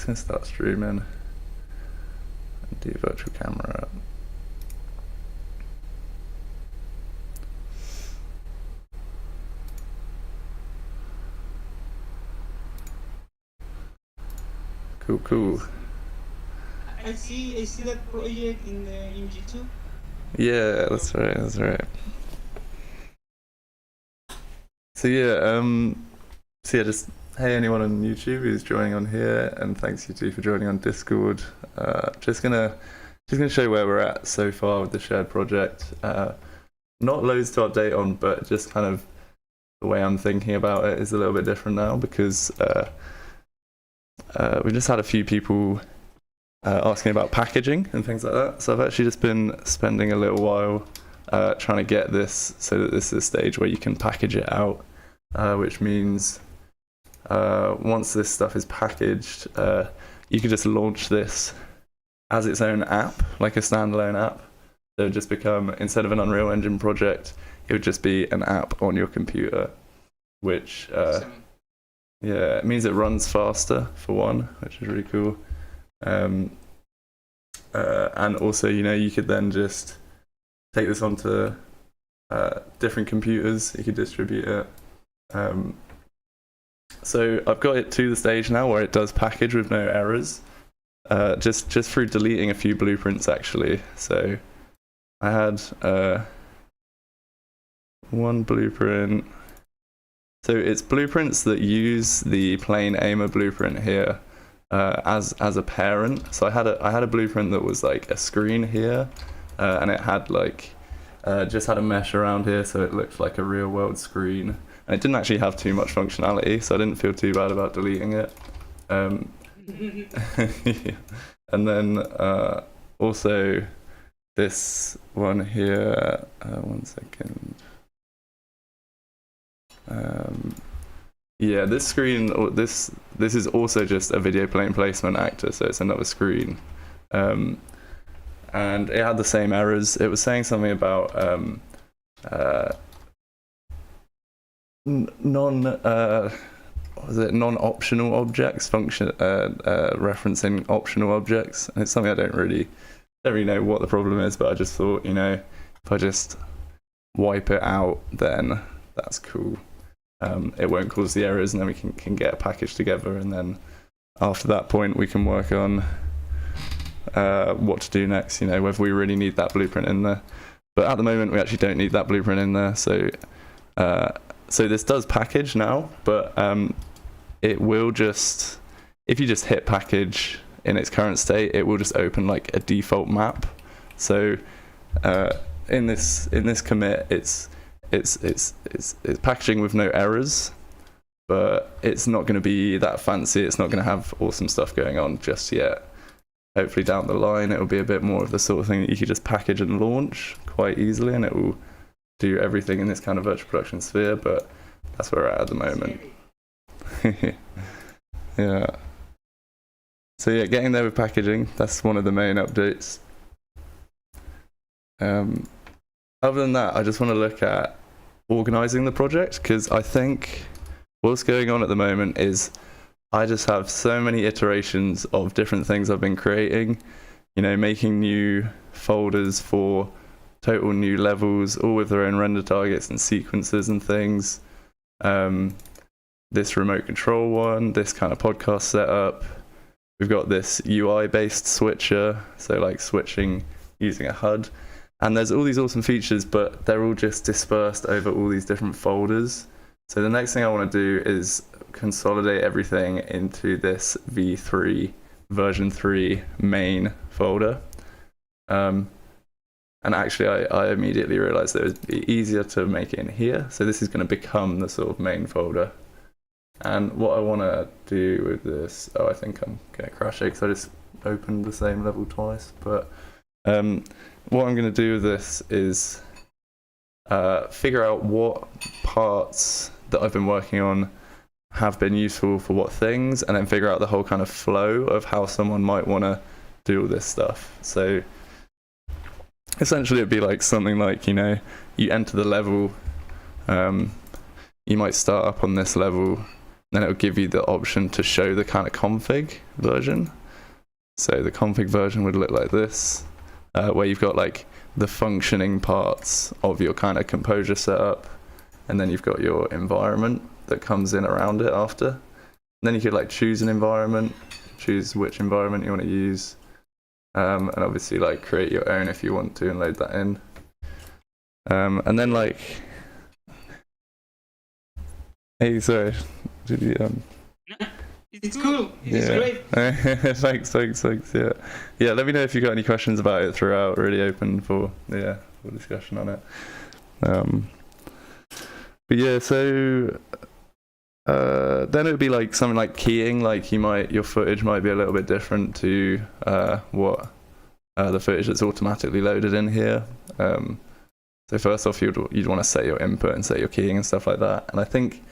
Just gonna start streaming and do virtual camera. Cool. I see that project in YouTube. Yeah, that's right. So yeah, just hey anyone on YouTube who's joining on here, and thanks you two for joining on Discord. Just gonna show you where we're at so far with the shared project. Not loads to update on, but just kind of the way I'm thinking about it is a little bit different now because we just had a few people asking about packaging and things like that. So I've actually just been spending a little while trying to get this so that this is a stage where you can package it out, which means once this stuff is packaged, you can just launch this as its own app, like a standalone app. So it would just become, instead of an Unreal Engine project, it would just be an app on your computer, which yeah, it means it runs faster for one, which is really cool. And also, you could then just take this onto different computers. You could distribute it. So I've got it to the stage now where it does package with no errors, just through deleting a few blueprints actually. So I had one blueprint. So it's blueprints that use the plain aimer blueprint here as a parent. So I had a blueprint that was like a screen here, and it had like just had a mesh around here, so it looked like a real world screen. And it didn't actually have too much functionality, so I didn't feel too bad about deleting it. And then also this one here. One second. Yeah, this screen, this is also just a video plane placement actor, so it's another screen. And it had the same errors. It was saying something about non-optional objects, referencing optional objects. And it's something I don't really know what the problem is, but I just thought, if I just wipe it out, then that's cool. It won't cause the errors, and then we can get a package together, and then after that point we can work on what to do next, whether we really need that blueprint in there. But at the moment we actually don't need that blueprint in there, so this does package now, but it will just, if you just hit package in its current state, it will just open like a default map. So in this commit, it's packaging with no errors, but it's not going to be that fancy. It's not going to have awesome stuff going on just yet. Hopefully down the line it will be a bit more of the sort of thing that you could just package and launch quite easily, and it will do everything in this kind of virtual production sphere, but that's where we're at the moment. Yeah. So yeah, getting there with packaging, that's one of the main updates. Other than that, I just want to look at organizing the project, because I think what's going on at the moment is I just have so many iterations of different things I've been creating, making new folders for total new levels, all with their own render targets and sequences and things. This remote control one, this kind of podcast setup. We've got this UI based switcher, so like switching using a HUD. And there's all these awesome features, but they're all just dispersed over all these different folders. So the next thing I want to do is consolidate everything into this V3 version 3 main folder. And actually I immediately realized that it would be easier to make it in here. So this is going to become the sort of main folder. And what I want to do with this, I think I'm going to crash it because I just opened the same level twice. But what I'm going to do with this is figure out what parts that I've been working on have been useful for what things, and then figure out the whole kind of flow of how someone might want to do all this stuff. So essentially it'd be like something like, you enter the level, you might start up on this level, then it'll give you the option to show the kind of config version. So the config version would look like this, where you've got like the functioning parts of your kind of composure setup, and then you've got your environment that comes in around it after. And then you could like choose an environment, choose which environment you want to use, and obviously like create your own if you want to and load that in. And then like, hey, sorry, did you It's cool. It's great. thanks. Yeah. Let me know if you got any questions about it throughout. Really open for discussion on it. But yeah, so then it would be like something like keying. Like your footage might be a little bit different to what the footage that's automatically loaded in here. So first off, you'd want to set your input and set your keying and stuff like that. And I think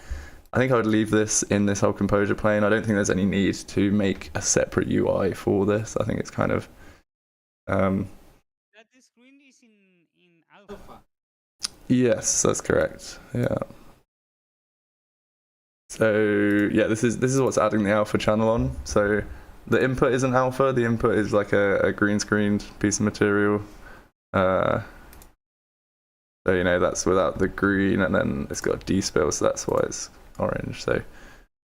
I would leave this in this whole composure plane. I don't think there's any need to make a separate UI for this. I think it's kind of That the screen is in alpha. Yes, that's correct. Yeah. So yeah, this is what's adding the alpha channel on. So the input isn't alpha. The input is like a green screened piece of material. So that's without the green, and then it's got a despill, so that's why it's orange. So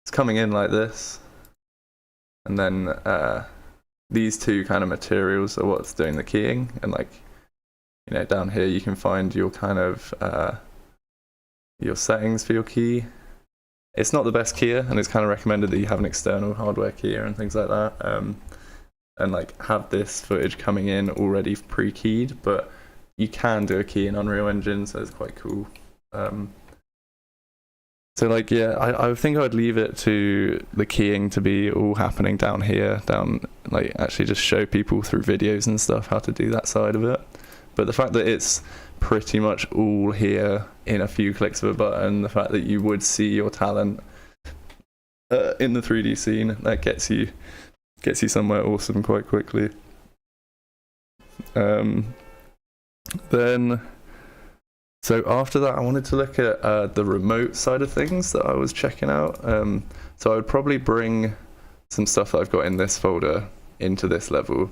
it's coming in like this, and then these two kind of materials are what's doing the keying. And like down here you can find your kind of your settings for your key. It's not the best keyer, and it's kind of recommended that you have an external hardware keyer and things like that, and like have this footage coming in already pre-keyed. But you can do a key in Unreal Engine, so it's quite cool. So like, yeah, I think I would leave it to the keying to be all happening down here, like actually just show people through videos and stuff how to do that side of it. But the fact that it's pretty much all here in a few clicks of a button, the fact that you would see your talent in the 3D scene, that gets you somewhere awesome quite quickly. Then, so after that, I wanted to look at the remote side of things that I was checking out. So I would probably bring some stuff that I've got in this folder into this level.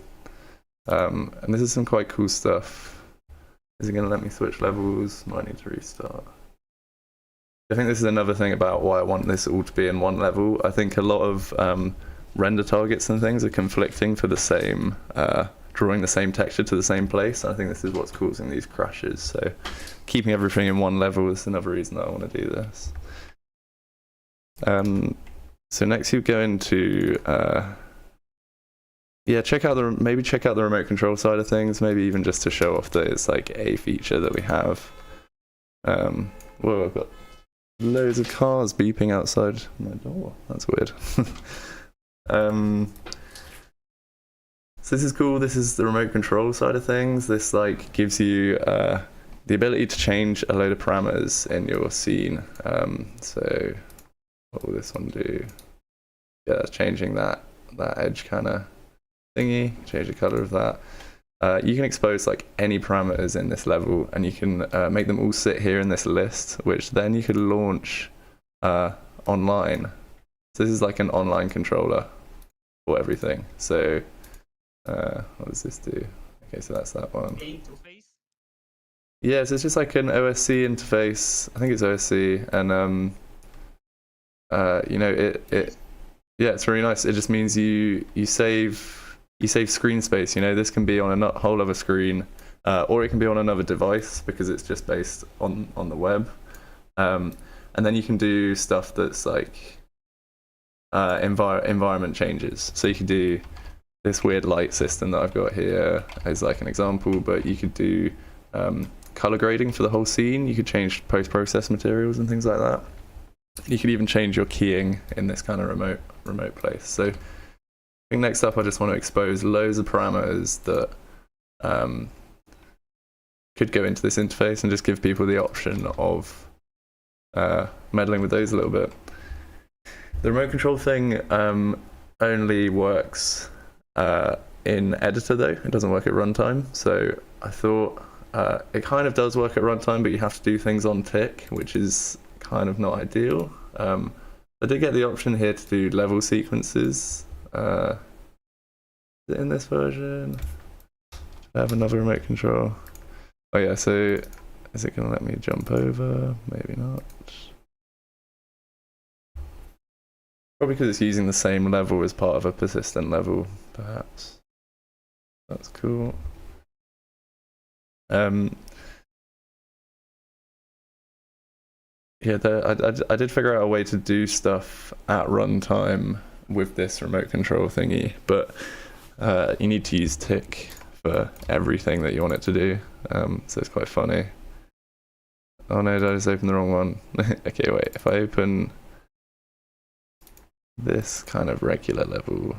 And this is some quite cool stuff. Is it going to let me switch levels? Might need to restart. I think this is another thing about why I want this all to be in one level. I think a lot of render targets and things are conflicting for the same drawing the same texture to the same place. I think this is what's causing these crashes. So keeping everything in one level is another reason that I want to do this. So next you go into check out the remote control side of things, maybe even just to show off that it's like a feature that we have. Whoa, I've got loads of cars beeping outside my door. That's weird. So this is cool. This is the remote control side of things. This like gives you the ability to change a load of parameters in your scene. So what will this one do? Yeah, that's changing that edge kind of thingy. Change the color of that. You can expose like any parameters in this level, and you can make them all sit here in this list, which then you could launch online. So this is like an online controller for everything. So what does this do? Okay, so that's that one. Interface? Yeah, so it's just like an OSC interface. I think it's OSC, and it's really nice. It just means you save screen space. This can be on a whole other screen, or it can be on another device because it's just based on the web. And then you can do stuff that's like environment changes. So you could do this weird light system that I've got here as like an example, but you could do color grading for the whole scene. You could change post-process materials and things like that. You could even change your keying in this kind of remote place. So I think next up I just want to expose loads of parameters that could go into this interface and just give people the option of meddling with those a little bit. The remote control thing only works in editor though. It doesn't work at runtime. So I thought it kind of does work at runtime, but you have to do things on tick, which is kind of not ideal. I did get the option here to do level sequences. Is it in this version? I have another remote control. Oh yeah, so is it gonna let me jump over? Maybe not. Probably because it's using the same level as part of a persistent level, perhaps. That's cool. Yeah, I did figure out a way to do stuff at runtime with this remote control thingy, but you need to use tick for everything that you want it to do, so it's quite funny. Oh no, did I just open the wrong one? Okay, wait, if I open this kind of regular level,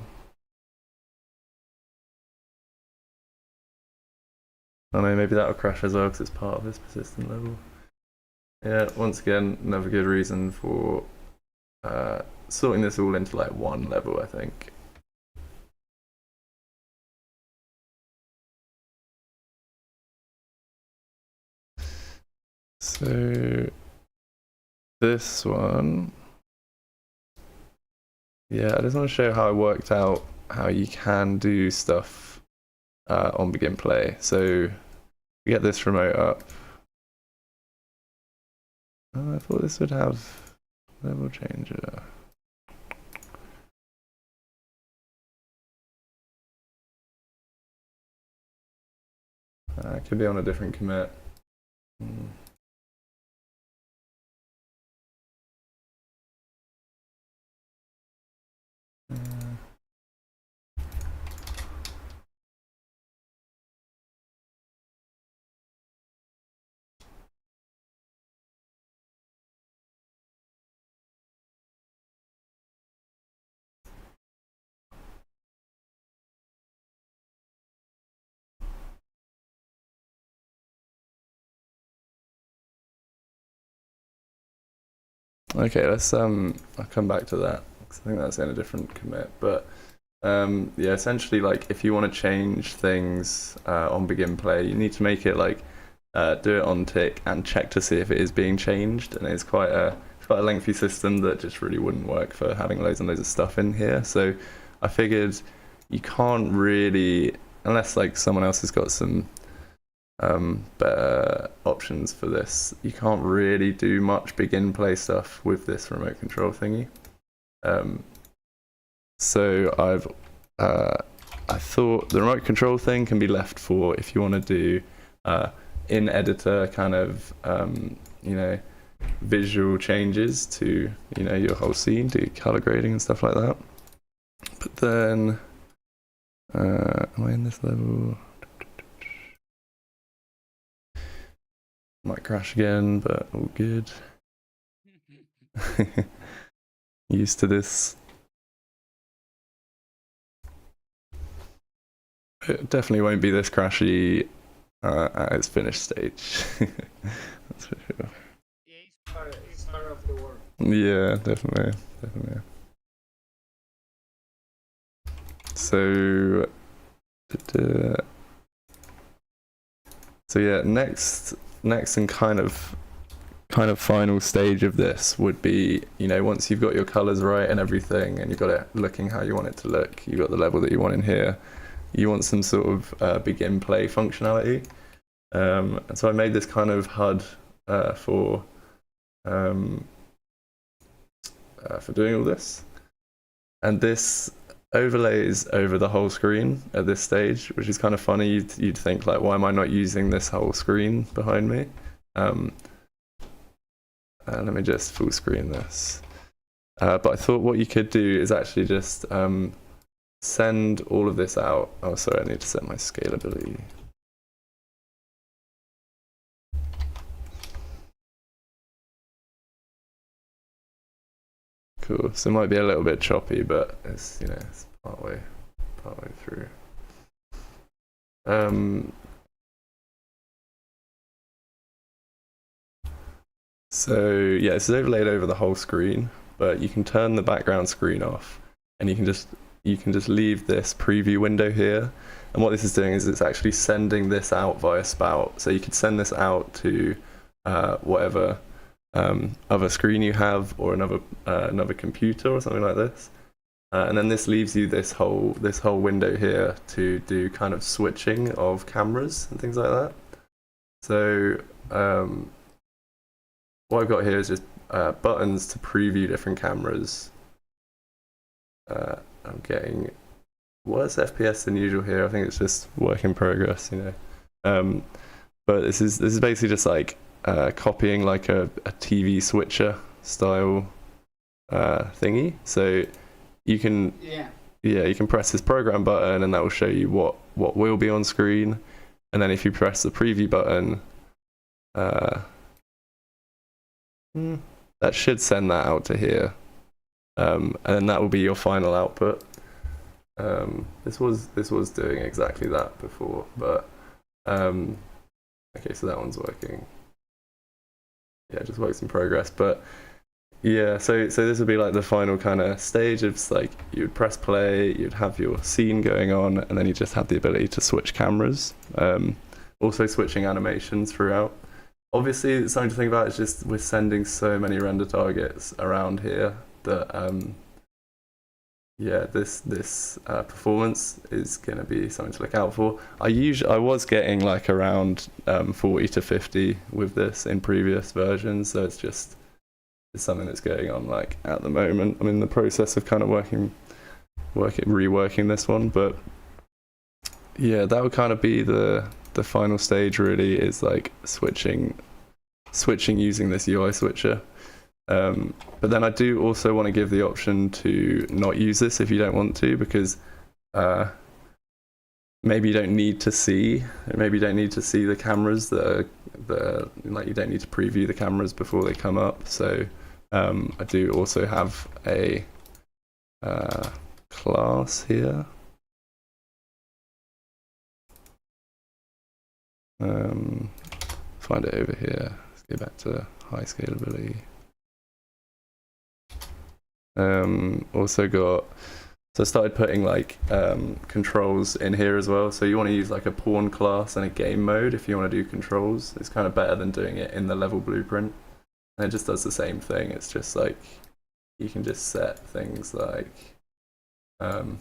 oh no, maybe that'll crash as well because it's part of this persistent level. Yeah, once again, another good reason for sorting this all into like one level, I think. So this one, yeah, I just want to show how I worked out how you can do stuff on begin play. So we get this remote up. Oh, I thought this would have level changer. It could be on a different commit. Okay, let's I'll come back to that because I think that's in a different commit. But yeah, essentially, like if you want to change things on begin play, you need to make it like do it on tick and check to see if it is being changed. And it's quite a lengthy system that just really wouldn't work for having loads and loads of stuff in here. So I figured you can't really, unless like someone else has got some better options for this, you can't really do much begin play stuff with this remote control thingy. So I thought the remote control thing can be left for if you want to do in editor kind of you know, visual changes to, you know, your whole scene, do color grading and stuff like that. But then am I in this level? Might crash again, but all good. Used to this. It definitely won't be this crashy at its finished stage. That's for sure. Yeah, it's part of the work. Yeah, definitely. So yeah, next and kind of final stage of this would be, you know, once you've got your colors right and everything and you've got it looking how you want it to look, you've got the level that you want in here, you want some sort of begin play functionality. And so I made this kind of HUD for doing all this, and this overlays over the whole screen at this stage, which is kind of funny. You'd think like, why am I not using this whole screen behind me? Let me just full screen this. But I thought what you could do is actually just send all of this out. Oh, sorry, I need to set my scalability. Cool. So it might be a little bit choppy, but it's, you know, it's partway through. So yeah, this is overlaid over the whole screen, but you can turn the background screen off, and you can just leave this preview window here. And what this is doing is it's actually sending this out via spout. So you could send this out to whatever other screen you have, or another computer or something like this. And then this leaves you this whole window here to do kind of switching of cameras and things like that. So what I've got here is just buttons to preview different cameras. I'm getting worse FPS than usual here. I think it's just work in progress, you know. But this is basically just like copying like a TV switcher style thingy. So you can you can press this program button and that will show you what will be on screen, and then if you press the preview button, that should send that out to here, and then that will be your final output. This was doing exactly that before, but okay, so that one's working. Yeah, it just works in progress. But yeah, so this would be like the final kind of stage of like you'd press play, you'd have your scene going on, and then you just have the ability to switch cameras. Also switching animations throughout. Obviously, something to think about is just we're sending so many render targets around here that yeah, this performance is gonna be something to look out for. I was getting like around 40 to 50 with this in previous versions, so it's something that's going on like at the moment. I'm in the process of kind of reworking this one, but yeah, that would kind of be the final stage. Really, is like switching using this UI switcher. But then I do also want to give the option to not use this if you don't want to, because maybe you don't need to see the cameras that are like, you don't need to preview the cameras before they come up. So I do also have a class here. Find it over here. Let's go back to high scalability. Also got, so I started putting like controls in here as well. So you want to use like a pawn class and a game mode if you want to do controls. It's kind of better than doing it in the level blueprint. And it just does the same thing. It's just like you can just set things like on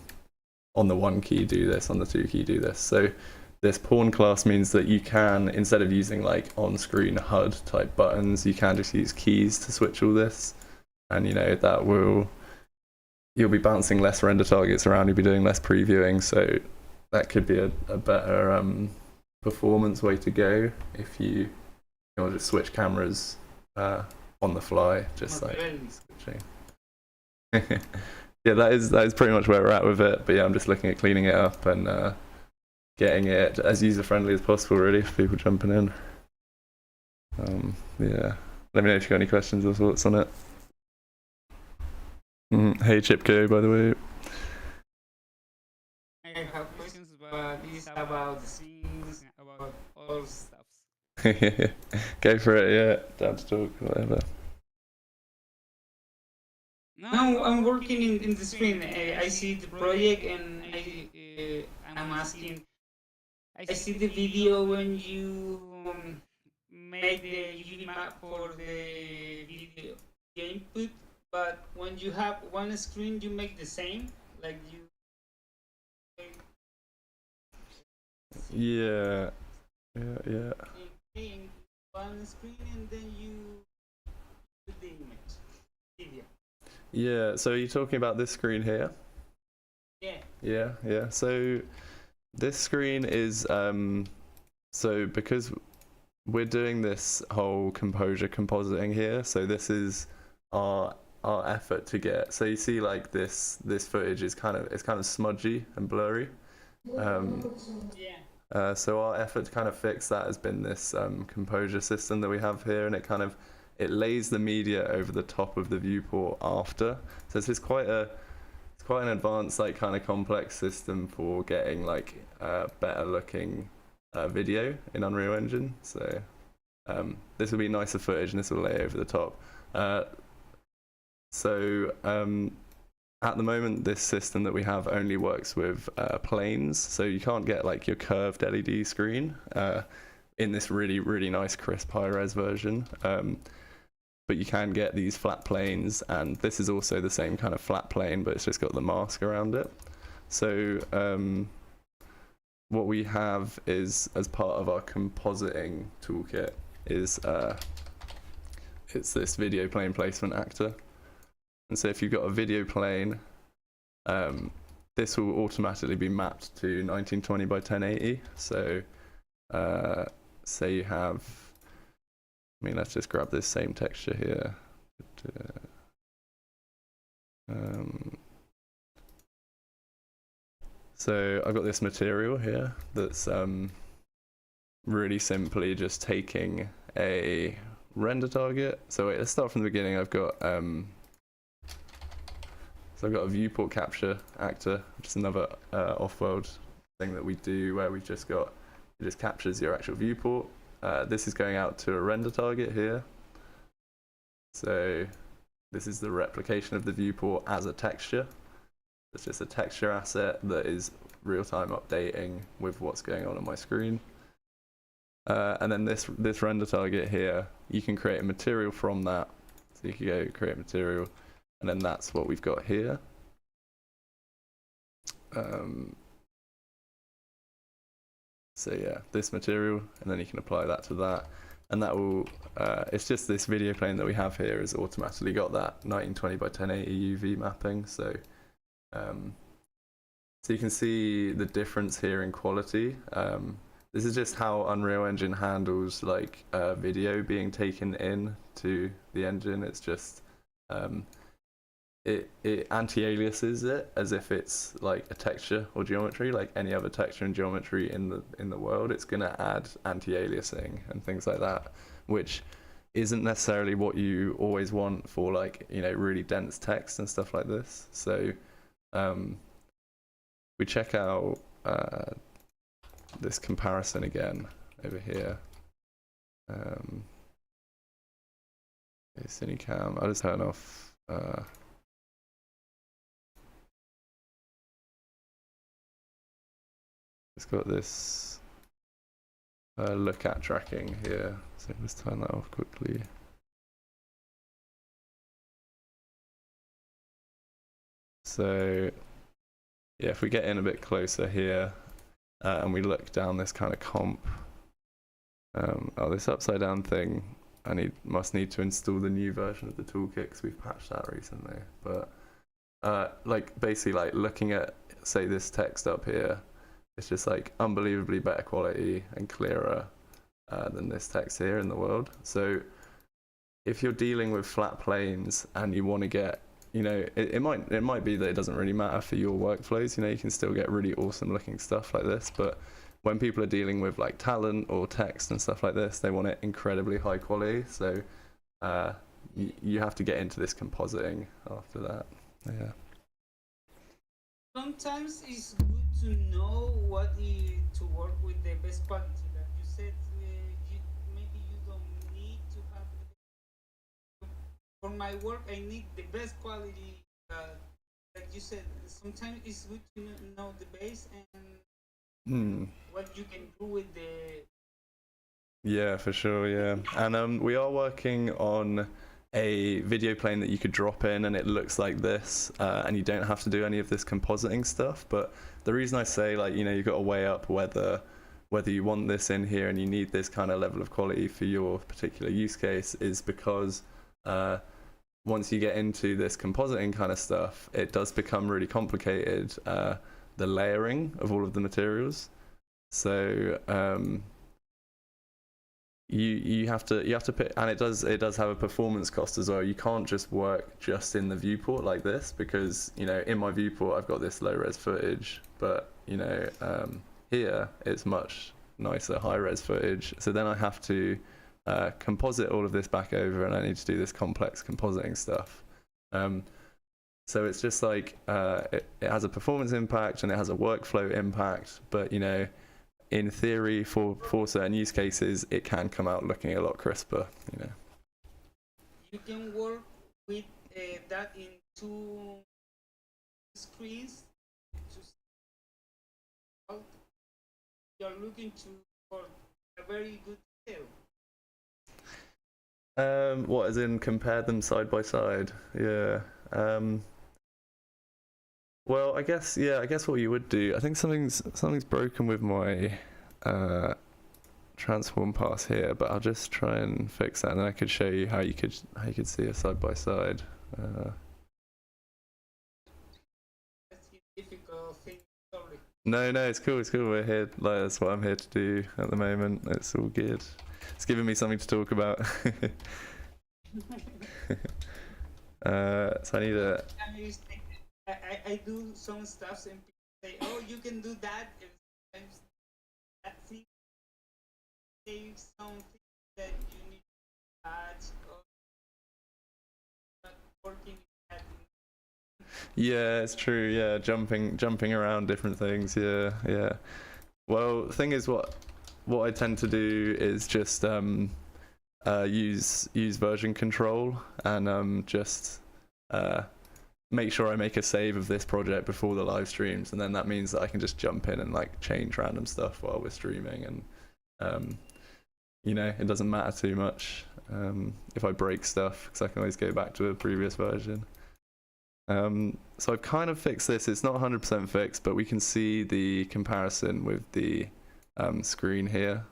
the 1 key do this, on the 2 key do this. So this pawn class means that you can, instead of using like on-screen HUD type buttons, you can just use keys to switch all this. And you know, that you'll be bouncing less render targets around, you'll be doing less previewing, so that could be a better performance way to go if you want to just switch cameras on the fly, just like switching. Yeah, that is pretty much where we're at with it. But yeah, I'm just looking at cleaning it up and getting it as user friendly as possible, really, for people jumping in. Yeah, let me know if you've got any questions or thoughts on it. Hey Chipko, by the way. I have questions, but this is about scenes, about all stuff. Go for it, yeah. Down to talk, whatever. No, I'm working in the screen. I see the project and I'm asking. I see the video when you make the UV map for the video input, but when you have one screen, you make the same, like you. Yeah. In one screen, and then you put the image. Video. Yeah. So you're talking about this screen here? Yeah. Yeah. So this screen is so because we're doing this whole compositing here, so this is our effort to get, so you see like this footage is kind of smudgy and blurry. So our effort to kind of fix that has been this composure system that we have here, and it lays the media over the top of the viewport after. So this is quite an advanced, like, kind of complex system for getting like better looking video in Unreal Engine. So this will be nicer footage, and this will lay over the top. At the moment, this system that we have only works with planes, so you can't get like your curved LED screen in this really nice crisp high-res version. but you can get these flat planes, and this is also the same kind of flat plane, but it's just got the mask around it. So what we have is, as part of our compositing toolkit, is it's this video plane placement actor. And so if you've got a video plane, this will automatically be mapped to 1920 by 1080. So say you have, let's just grab this same texture here. So I've got this material here that's really simply just taking a render target. So wait, let's start from the beginning. I've got a viewport capture actor, which is another off-world thing that we do, where it just captures your actual viewport. This is going out to a render target here. So this is the replication of the viewport as a texture. It's just a texture asset that is real-time updating with what's going on my screen. And then this render target here, you can create a material from that. So you can go create material, and then that's what we've got here. So yeah, this material, and then you can apply that to that. And that will, it's just this video plane that we have here has automatically got that 1920 by 1080 UV mapping. So so you can see the difference here in quality. This is just how Unreal Engine handles like video being taken in to the engine. It's just it anti-aliases it as if it's like a texture or geometry, like any other texture and geometry in the world. It's gonna add anti-aliasing and things like that, which isn't necessarily what you always want for like, really dense text and stuff like this. So we check out this comparison again over here. Cinecam. I'll just turn off. It's got this look at tracking here. So let's turn that off quickly. So yeah, if we get in a bit closer here and we look down this kind of comp, oh, this upside down thing, I must need to install the new version of the toolkit because we've patched that recently. But like basically like looking at, say, this text up here, it's just like unbelievably better quality and clearer than this text here in the world. So if you're dealing with flat planes and you want to get, it might be that it doesn't really matter for your workflows. You can still get really awesome looking stuff like this, but when people are dealing with like talent or text and stuff like this, they want it incredibly high quality. So you have to get into this compositing after that. Yeah. Sometimes it's good to know to work with the best quality. Like you said, maybe you don't need to have. For my work, I need the best quality. Like you said, sometimes it's good to know the base and what you can do with the. Yeah, for sure. Yeah, and we are working on a video plane that you could drop in and it looks like this, and you don't have to do any of this compositing stuff. But the reason I say, like, you've got to weigh up whether you want this in here and you need this kind of level of quality for your particular use case is because once you get into this compositing kind of stuff, it does become really complicated, the layering of all of the materials. So you have to pick, and it does have a performance cost as well. You can't just work just in the viewport like this, because in my viewport I've got this low res footage, but here it's much nicer high res footage. So then I have to composite all of this back over, and I need to do this complex compositing stuff. So it's just like it has a performance impact and it has a workflow impact, but in theory, for certain use cases, it can come out looking a lot crisper. You can work with that in two screens. You're looking for a very good scale. What, as in compare them side by side? Yeah. Well, I guess what you would do. I think something's broken with my transform pass here, but I'll just try and fix that, and then I could show you how you could see a side by side. That's a difficult thing. Sorry. No, it's cool. We're here. Like, that's what I'm here to do at the moment. It's all good. It's giving me something to talk about. So I need a. I do some stuff and people say, "Oh, you can do that." And that thing saves something that you need to add or not working at. Yeah, it's true. Yeah, jumping around different things. Yeah. Well, the thing is, what I tend to do is just use version control and just make sure I make a save of this project before the live streams, and then that means that I can just jump in and like change random stuff while we're streaming, and you know, it doesn't matter too much if I break stuff, because I can always go back to a previous version. So I've kind of fixed this. It's not 100% fixed, but we can see the comparison with the screen here.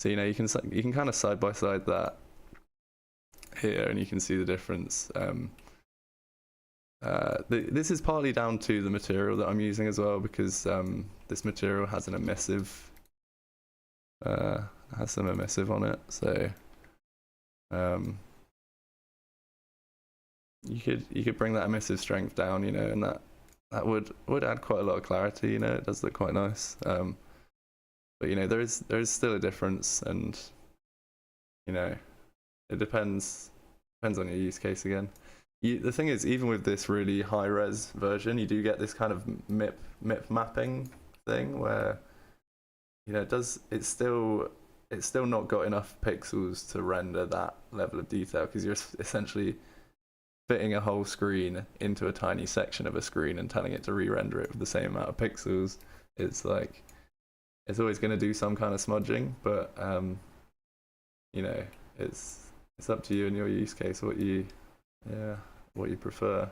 So you know, you can kind of side by side that here, and you can see the difference. This is partly down to the material that I'm using as well, because this material has an emissive, has some emissive on it. So you could bring that emissive strength down, you know, and that would add quite a lot of clarity. You know, it does look quite nice. But you know, there is still a difference, and you know, it depends on your use case again. The thing is, even with this really high res version, you do get this kind of MIP mapping thing where, you know, it's still not got enough pixels to render that level of detail, because you're essentially fitting a whole screen into a tiny section of a screen and telling it to re-render it with the same amount of pixels. It's like, it's always going to do some kind of smudging, but you know, it's up to you and your use case what you prefer.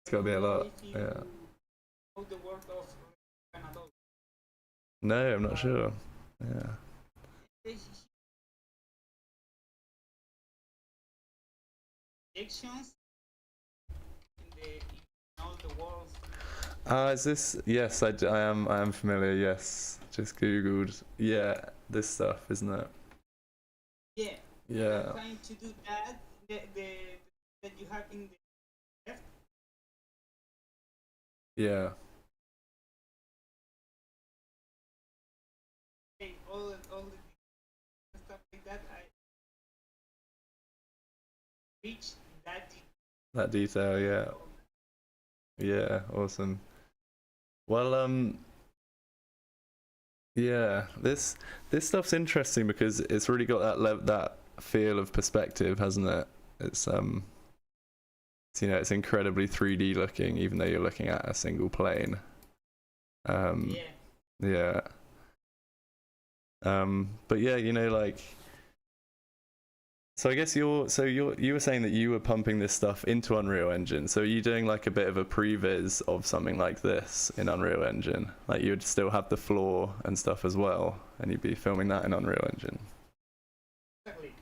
It's got to be a lot. Yeah. No, I'm not sure. Yeah. Actions in all the world. Is this? Yes, I am familiar. Yes, just googled. Yeah, this stuff, isn't it? Yeah. Yeah. I'm trying to do that. That you have in the left. Yeah. Okay, all the stuff like that. I reach that detail. Yeah. Yeah. Awesome. Well, yeah, this stuff's interesting because it's really got that feel of perspective, hasn't it? It's you know, it's incredibly 3D looking, even though you're looking at a single plane. Yeah. But yeah, you know, like, so I guess you were saying that you were pumping this stuff into Unreal Engine. So are you doing like a bit of a previs of something like this in Unreal Engine? Like, you'd still have the floor and stuff as well, and you'd be filming that in Unreal Engine. Exactly.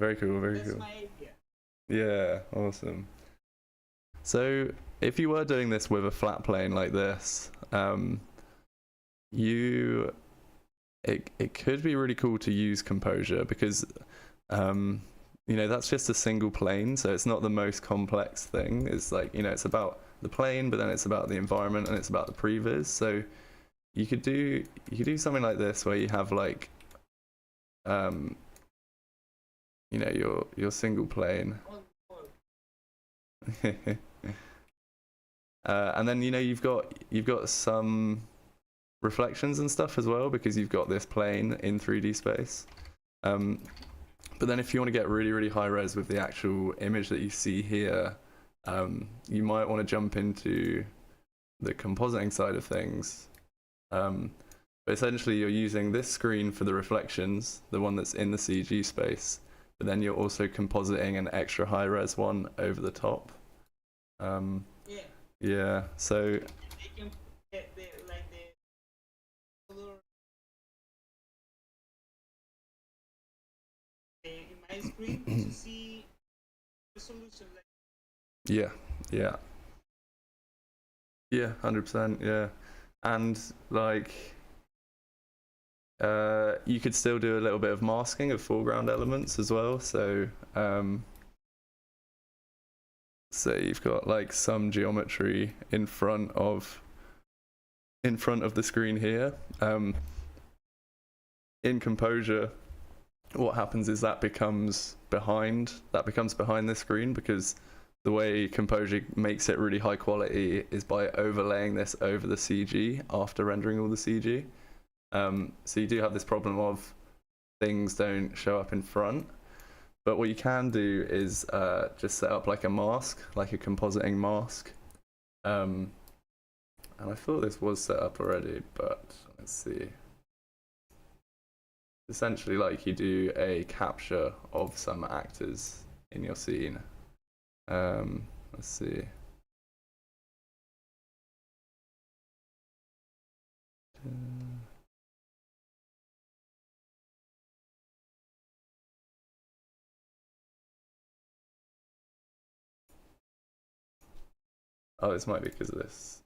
Very cool. That's my idea. Yeah, awesome. So if you were doing this with a flat plane like this, it could be really cool to use Composure, because you know, that's just a single plane, so it's not the most complex thing. It's like, you know, it's about the plane, but then it's about the environment and it's about the previs. So you could do something like this where you have like you know, your single plane. And then, you know, you've got some reflections and stuff as well, because you've got this plane in 3D space. But then if you want to get really, really high res with the actual image that you see here, you might want to jump into the compositing side of things. But But essentially you're using this screen for the reflections, the one that's in the CG space, but then you're also compositing an extra high res one over the top. Yeah, so they can get the color in my screen to see resolution. yeah, 100%, yeah. And like you could still do a little bit of masking of foreground elements as well. So so you've got like some geometry in front of the screen here. In Composure, what happens is that becomes behind the screen, because the way Composure makes it really high quality is by overlaying this over the CG after rendering all the CG. So you do have this problem of things don't show up in front, but what you can do is just set up like a mask, like a compositing mask. And I thought this was set up already, but let's see. Essentially, like, you do a capture of some actors in your scene. Let's see. Oh, this might be because of this.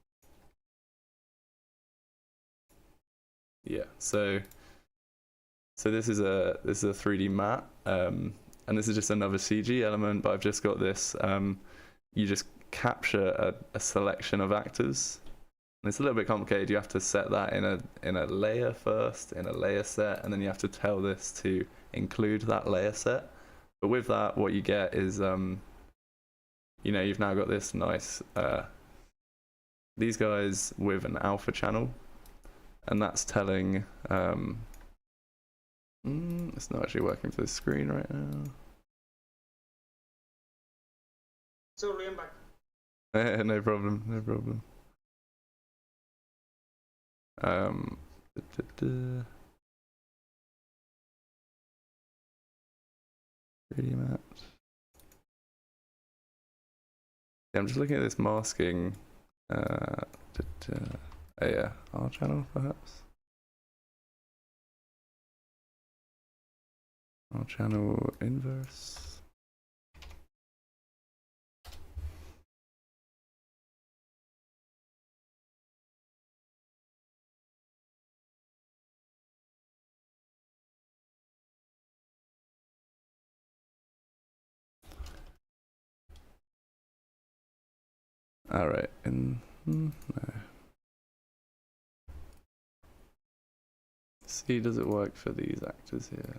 Yeah, so this is a 3D matte, and this is just another CG element, but I've just got this. You just capture a selection of actors. And it's a little bit complicated. You have to set that in a layer first, in a layer set, and then you have to tell this to include that layer set. But with that, what you get is, you know, you've now got this nice, these guys with an alpha channel, and that's telling, it's not actually working for the screen right now. Sorry, I'm back. No problem, no problem. 3D matte. Yeah, I'm just looking at this masking. Yeah, R channel perhaps. R channel inverse. All right, and no. See, does it work for these actors here?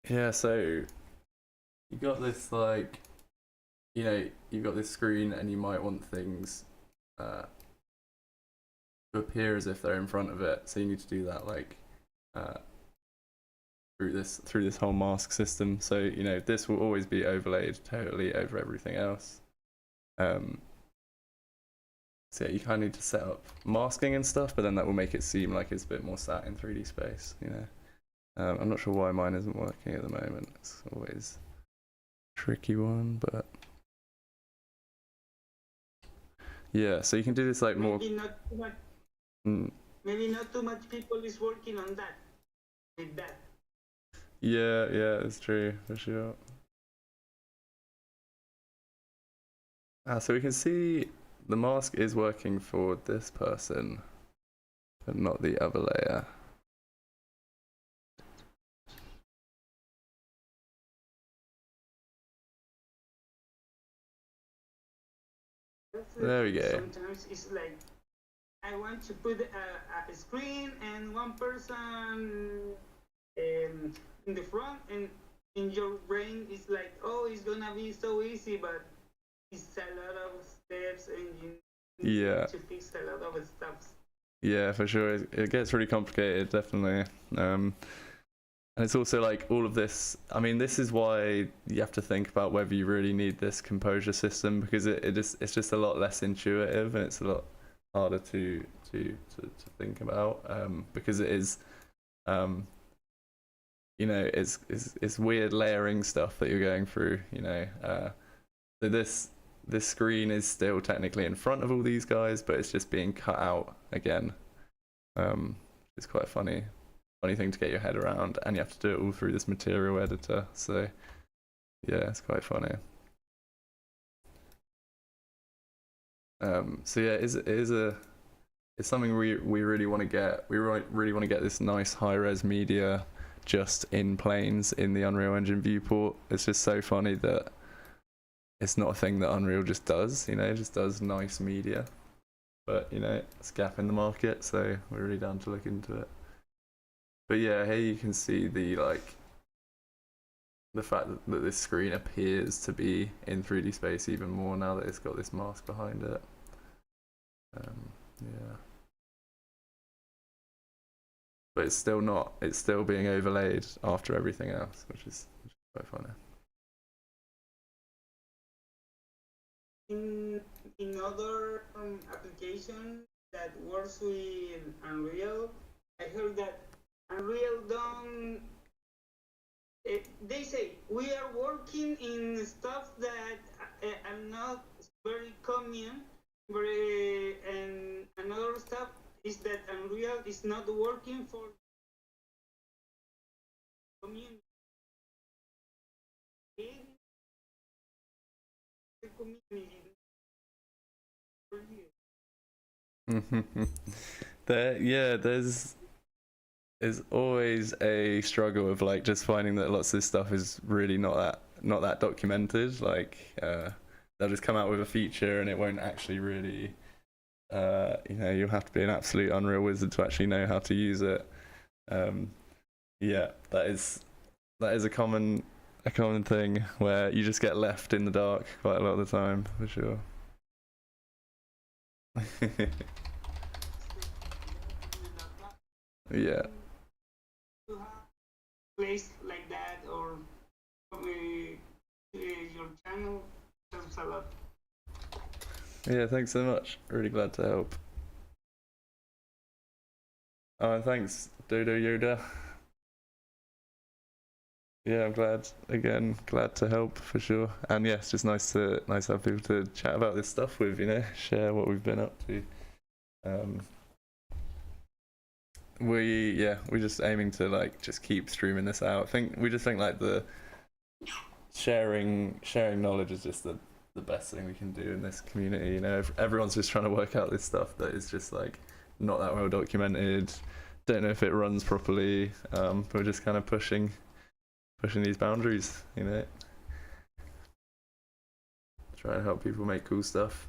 Yeah, so you got this, like, you know, you've got this screen and you might want things to appear as if they're in front of it, so you need to do that, like, through this whole mask system. So, you know, this will always be overlaid totally over everything else. So yeah, you kind of need to set up masking and stuff, but then that will make it seem like it's a bit more sat in 3D space, you know. I'm not sure why mine isn't working at the moment. It's always a tricky one, but yeah. So you can do this like more. Maybe not too much. Maybe not too much people is working on that. With that. Yeah, it's true for sure. So we can see the mask is working for this person, but not the other layer. There we go. Sometimes it's like I want to put a screen and one person in the front, and in your brain it's like, oh, it's gonna be so easy, but it's a lot of steps, and you need to fix a lot of stuff. Yeah, for sure. It gets really complicated, definitely. And it's also like all of this. I mean, this is why you have to think about whether you really need this composure system, because it's just a lot less intuitive, and it's a lot harder to think about, because it is, you know, it's weird layering stuff that you're going through. You know, so this screen is still technically in front of all these guys, but it's just being cut out again. It's quite a funny thing to get your head around, and you have to do it all through this material editor. So yeah, it's quite funny. So yeah, it's something we really want to get. We really want to get this nice high-res media just in planes in the Unreal Engine viewport. It's just so funny that it's not a thing that Unreal just does, you know, it just does nice media. But, you know, it's a gap in the market, so we're really down to look into it. But yeah, here you can see the fact that this screen appears to be in 3D space even more now that it's got this mask behind it. Yeah. But it's still not, it's still being overlaid after everything else, which is quite funny. In other applications that works with Unreal, I heard that Unreal don't. They say we are working in stuff that are not very common, and another stuff is that Unreal is not working for community. The community. There's always a struggle of like just finding that lots of this stuff is really not that documented. Like they'll just come out with a feature and it won't actually really, you know, you'll have to be an absolute Unreal wizard to actually know how to use it. Yeah, that is a common thing where you just get left in the dark quite a lot of the time, for sure. Yeah. Place like that, or your channel helps a lot. Yeah, thanks so much. Really glad to help. Oh, and thanks, Dodo Yoda. Yeah, I'm glad to help for sure. And yeah, it's just nice to have people to chat about this stuff with, you know, share what we've been up to. We're just aiming to like just keep streaming this out. We just think like the sharing knowledge is just the best thing we can do in this community. You know, everyone's just trying to work out this stuff that is just like not that well documented. Don't know if it runs properly. But we're just kind of pushing these boundaries, you know. Try and help people make cool stuff.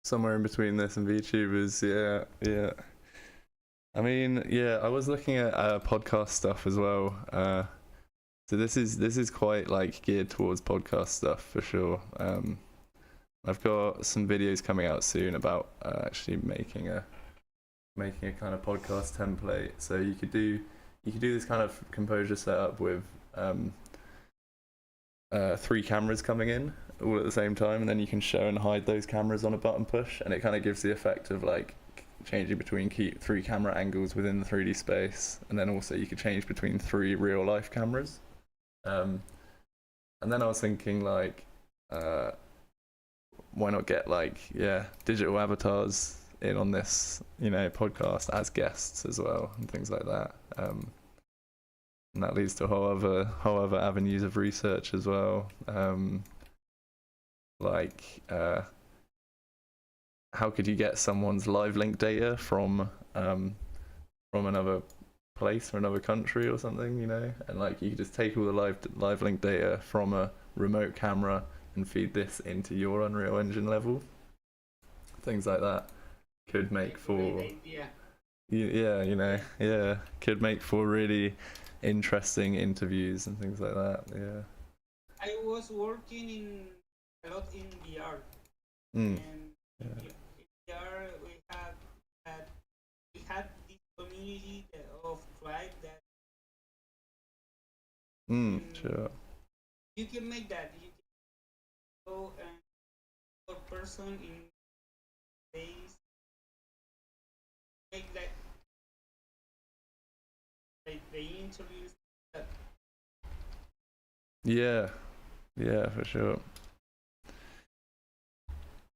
Somewhere in between this and VTubers, yeah. I mean, yeah, I was looking at podcast stuff as well. So this is quite like geared towards podcast stuff for sure. I've got some videos coming out soon about actually making a kind of podcast template. So you could do this kind of composure setup with 3 cameras coming in all at the same time, and then you can show and hide those cameras on a button push, and it kind of gives the effect of like changing between 3 camera angles within the 3D space, and then also you could change between 3 real life cameras. And then I was thinking like, why not get like digital avatars in on this, you know, podcast as guests as well, and things like that. And that leads to whole other avenues of research as well. how could you get someone's live link data from another place or another country or something, you know? And like you could just take all the live link data from a remote camera and feed this into your Unreal Engine level. Things like that could make for could make for really interesting interviews and things like that. Yeah. I was working a lot in VR. Mm. And in VR we had this community of tribe that Sure. you can make that. You can go and a person in space make like the interviews. Yeah, for sure.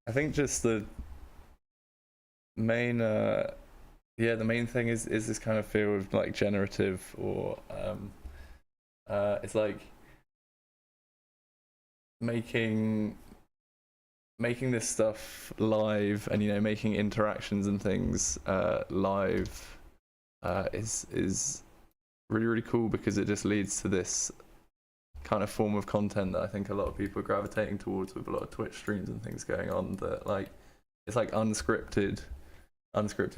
I think just the main thing is this kind of feel of like generative, or it's like making this stuff live, and you know, making interactions and things live is really, really cool, because it just leads to this kind of form of content that I think a lot of people are gravitating towards with a lot of Twitch streams and things going on, that like it's like unscripted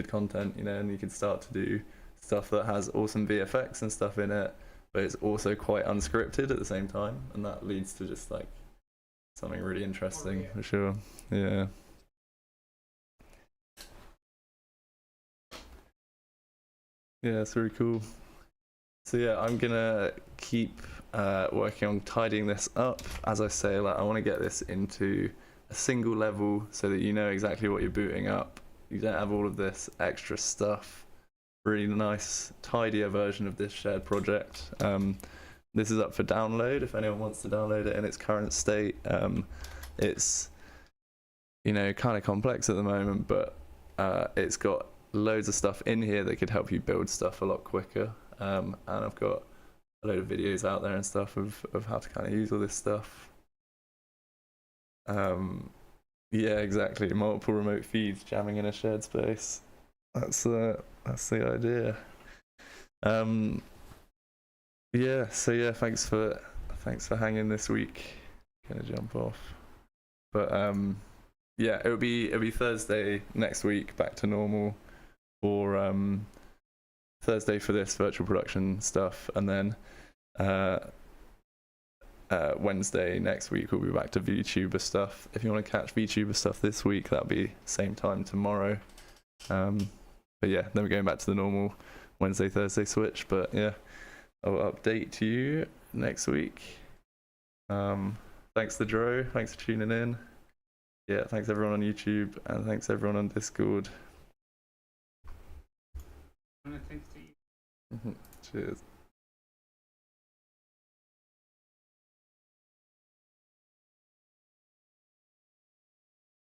content, you know, and you can start to do stuff that has awesome VFX and stuff in it, but it's also quite unscripted at the same time, and that leads to just like something really interesting. For sure. Yeah. Yeah, it's really cool. So yeah, I'm gonna keep working on tidying this up. As I say, like I want to get this into a single level so that you know exactly what you're booting up. You don't have all of this extra stuff. Really nice, tidier version of this shared project. This is up for download if anyone wants to download it in its current state. It's, you know, kind of complex at the moment, but it's got loads of stuff in here that could help you build stuff a lot quicker. And I've got a load of videos out there and stuff of how to kind of use all this stuff. Yeah, exactly. Multiple remote feeds jamming in a shared space. That's the idea. Yeah. So yeah, thanks for hanging this week. Gonna jump off, but yeah, it'll be Thursday next week, back to normal, or Thursday for this virtual production stuff, and then Wednesday next week we'll be back to VTuber stuff. If you want to catch VTuber stuff this week, that'll be same time tomorrow. But yeah, then we're going back to the normal Wednesday, Thursday switch. But yeah, I'll update you next week. Thanks to Dro, thanks for tuning in. Yeah, thanks everyone on YouTube, and thanks everyone on Discord. Thanks to you. Cheers.